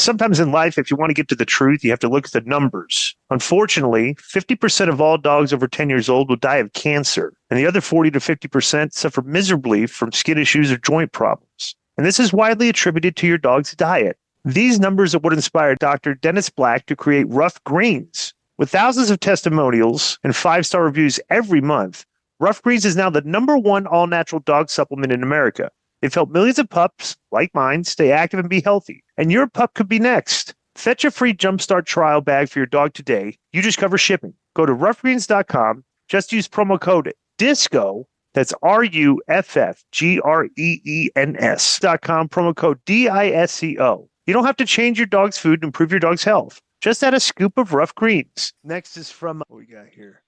Sometimes in life, if you want to get to the truth, you have to look at the numbers. Unfortunately, 50% of all dogs over 10 years old will die of cancer, and the other 40 to 50% suffer miserably from skin issues or joint problems. And this is widely attributed to your dog's diet. These numbers are what inspired Dr. Dennis Black to create Ruff Greens. With thousands of testimonials and 5-star reviews every month, Ruff Greens is now the #1 all-natural dog supplement in America. They've helped millions of pups, like mine, stay active and be healthy. And your pup could be next. Fetch a free Jumpstart trial bag for your dog today. You just cover shipping. Go to ruffgreens.com. Just use promo code DISCO. That's RUFFGREENS.com. Promo code DISCO. You don't have to change your dog's food to improve your dog's health. Just add a scoop of Ruff Greens. Next is from, what we got here?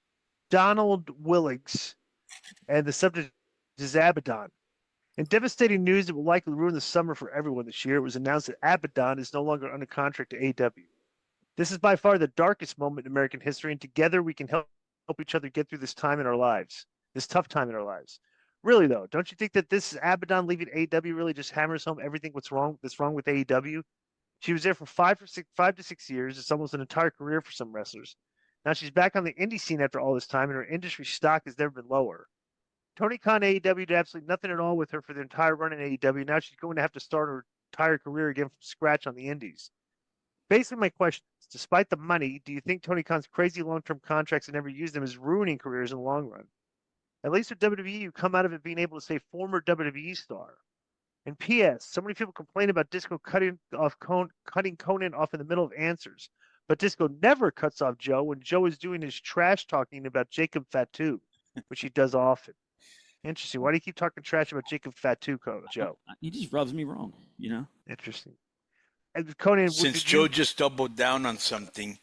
Donald Williggs. And the subject is Abadon. In devastating news that will likely ruin the summer for everyone this year, it was announced that Abadon is no longer under contract to AEW. This is by far the darkest moment in American history, and together we can help each other get through this time in our lives, this tough time in our lives. Really, though, don't you think that this Abadon leaving AEW really just hammers home everything that's wrong with AEW? She was there for 5 to 6 years. It's almost an entire career for some wrestlers. Now she's back on the indie scene after all this time, and her industry stock has never been lower. Tony Khan AEW did absolutely nothing at all with her for the entire run in AEW. Now she's going to have to start her entire career again from scratch on the indies. Basically, my question is, despite the money, do you think Tony Khan's crazy long-term contracts and never use them is ruining careers in the long run? At least with WWE, you come out of it being able to say former WWE star. And P.S., so many people complain about Disco cutting Konnan off in the middle of answers. But Disco never cuts off Joe when Joe is doing his trash talking about Jacob Fatu, which he does often. Interesting. Why do you keep talking trash about Jacob Fatu, Joe? He just rubs me wrong, you know? Interesting. And Konnan, since Joe just doubled down on something,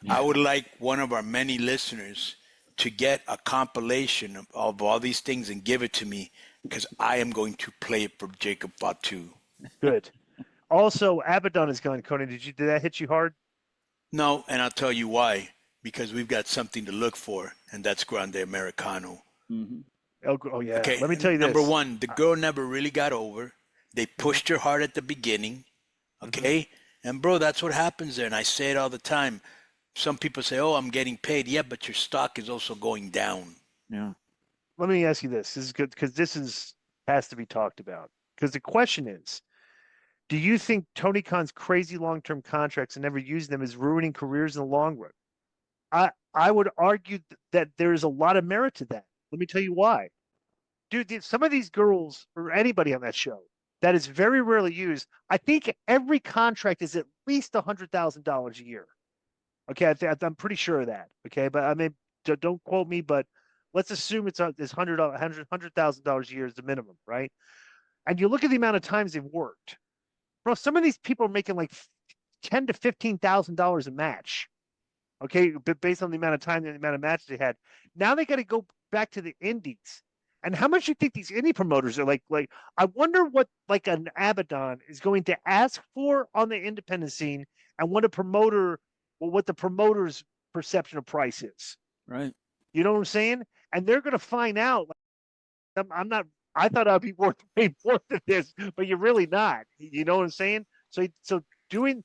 I would like one of our many listeners to get a compilation of all these things and give it to me, because I am going to play it for Jacob Fatu. Good. Also, Abadon is gone, Konnan. Did that hit you hard? No, and I'll tell you why. Because we've got something to look for, and that's Grande Americano. Mm-hmm. Oh, yeah. Okay. Let me tell you this. Number one, the girl never really got over. They pushed her hard at the beginning. Okay? Mm-hmm. And, bro, that's what happens there. And I say it all the time. Some people say, oh, I'm getting paid. Yeah, but your stock is also going down. Yeah. Let me ask you this. This is good because has to be talked about. Because the question is, do you think Tony Khan's crazy long-term contracts and never using them is ruining careers in the long run? I would argue that there's a lot of merit to that. Let me tell you why. Dude, some of these girls or anybody on that show that is very rarely used, I think every contract is at least $100,000 a year. Okay, I'm pretty sure of that. Okay, but I mean, don't quote me, but let's assume it's $100,000 a year is the minimum, right? And you look at the amount of times they've worked. Bro, some of these people are making like $10,000 to $15,000 a match. Okay, but based on the amount of time and the amount of matches they had. Now they got to go back to the indies. And how much do you think these indie promoters are like I wonder what like an Abadon is going to ask for on the independent scene and what the promoter's perception of price is. Right. You know what I'm saying? And they're going to find out. I thought I'd be worth way more than this, but you're really not. You know what I'm saying? So getting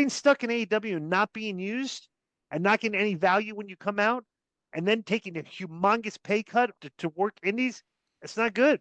stuck in AEW and not being used and not getting any value when you come out and then taking a humongous pay cut to work indies, it's not good.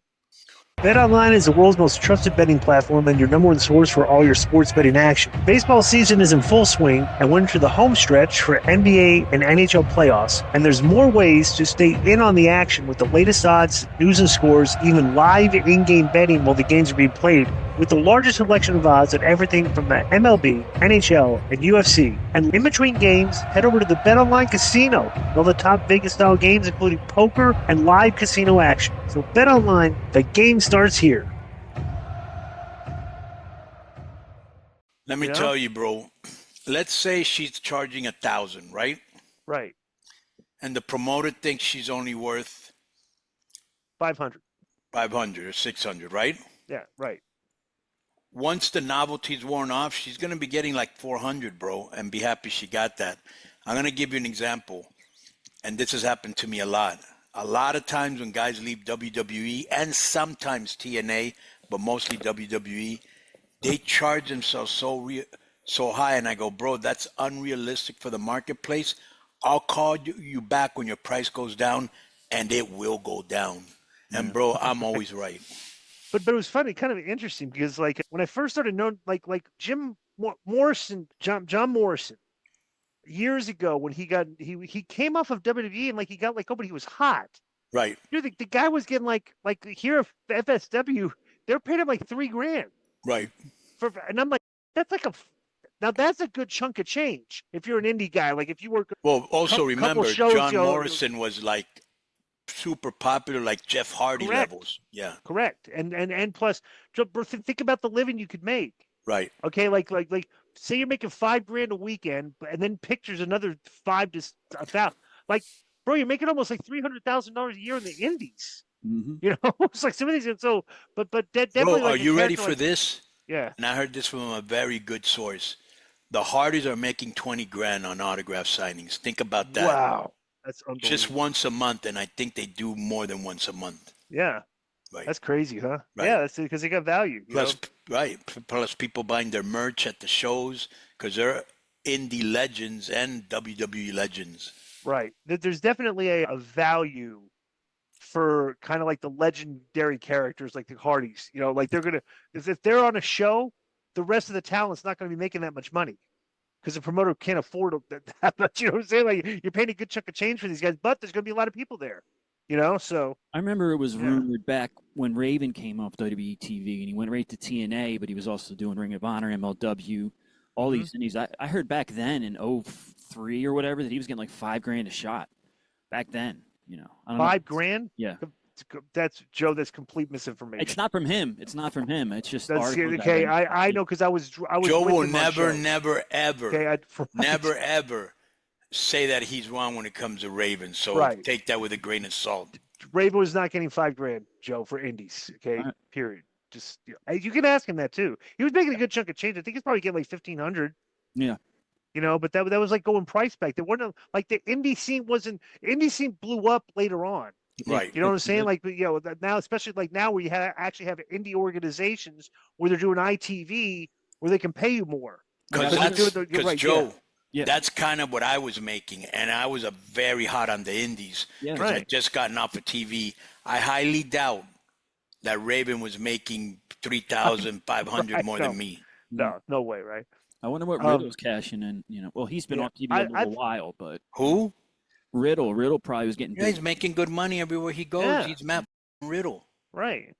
BetOnline is the world's most trusted betting platform and your #1 source for all your sports betting action. Baseball season is in full swing, and we're into the home stretch for NBA and NHL playoffs, and there's more ways to stay in on the action with the latest odds, news and scores, even live in-game betting while the games are being played, with the largest selection of odds on everything from the MLB, NHL, and UFC. And in between games, head over to the BetOnline Casino, all the top Vegas-style games, including poker and live casino action. So BetOnline, the game starts here. Let me tell you, bro. Let's say she's charging 1,000, right? Right. And the promoter thinks she's only worth 500. 500 or 600, right? Yeah, right. Once the novelty's worn off, she's going to be getting like 400, bro, and be happy she got that. I'm going to give you an example, and this has happened to me a lot. A lot of times when guys leave WWE and sometimes TNA, but mostly WWE, They charge themselves so high, and I go, bro, that's unrealistic for the marketplace. I'll call you back when your price goes down, and it will go down. And bro, I'm always right. But it was funny, kind of interesting because like when I first started knowing like Jim Morrison, John Morrison, years ago when he came off of WWE and like he got like, oh, but he was hot. Right. Dude, the guy was getting like here at FSW, they're paying him like $3,000. Right. And I'm like, that's like now that's a good chunk of change if you're an indie guy. Like if you work. Well, also remember, shows, John Morrison was like super popular, like Jeff Hardy Correct. levels. Yeah. Correct. And plus, think about the living you could make. Right. Okay, like say you're making $5,000 a weekend, and then pictures another 5 to 1,000. Like, bro, you're making almost like $300,000 a year in the indies. Mm-hmm. You know, it's like some of these. So, but definitely. Bro, are like you ready for this? Yeah. And I heard this from a very good source. The Hardys are making $20,000 on autograph signings. Think about that. Wow, that's unbelievable. Just once a month, and I think they do more than once a month. Yeah. Right. That's crazy, huh? Right. Yeah, that's because they got value. Plus people buying their merch at the shows because they're indie legends and WWE legends. Right. There's definitely a value for kind of like the legendary characters like the Hardys. You know, like they're gonna if they're on a show, the rest of the talent's not going to be making that much money because the promoter can't afford that much. You know what I'm saying? Like you're paying a good chunk of change for these guys, but there's going to be a lot of people there. You know, so I remember it was rumored back when Raven came off WWE TV and he went right to TNA, but he was also doing Ring of Honor, MLW, all these indies. I heard back then in 03 or whatever that he was getting like $5,000 a shot. Back then, you know, I don't know. $5,000. Yeah, that's Joe. That's complete misinformation. it's not from him. It's not from him. It's just That's okay. I know because I was. Joe will never, ever, okay, never, ever say that he's wrong when it comes to Raven. So take that with a grain of salt. Raven was not getting $5,000, Joe, for indies. Okay, period. Just you can ask him that too. He was making a good chunk of change. I think he's probably getting like 1,500. Yeah. You know, but that was like going price back. There wasn't like the indie scene blew up later on. Right. You know what I'm saying? Like, you know, now, especially like now where you actually have indie organizations where they're doing ITV where they can pay you more. Because Joe, yeah. That's kind of what I was making, and I was very hot on the indies because I just gotten off of TV. I highly doubt that Raven was making $3,500 more than me. No way, right? I wonder what Riddle's cashing in. You know, well, he's been off TV a little while, but who? Riddle probably was getting. Yeah, he's making good money everywhere he goes. Yeah. He's Matt Riddle. Right.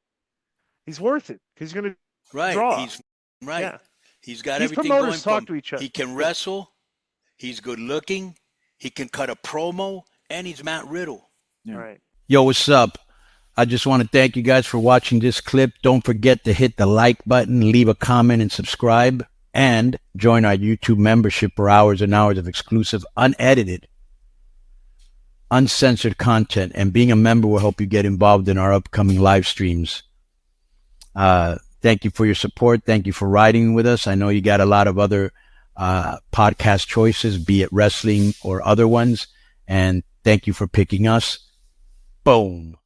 He's worth it because he's going to right. draw. He's right. Yeah. He's got These everything promoters going talk to each other. He can wrestle. He's good looking. He can cut a promo, and he's Matt Riddle. Yeah. Right. Yo, what's up? I just want to thank you guys for watching this clip. Don't forget to hit the like button, leave a comment, and subscribe. And join our YouTube membership for hours and hours of exclusive, unedited, uncensored content. And being a member will help you get involved in our upcoming live streams. Thank you for your support. Thank you for riding with us. I know you got a lot of other podcast choices, be it wrestling or other ones. And thank you for picking us. Boom.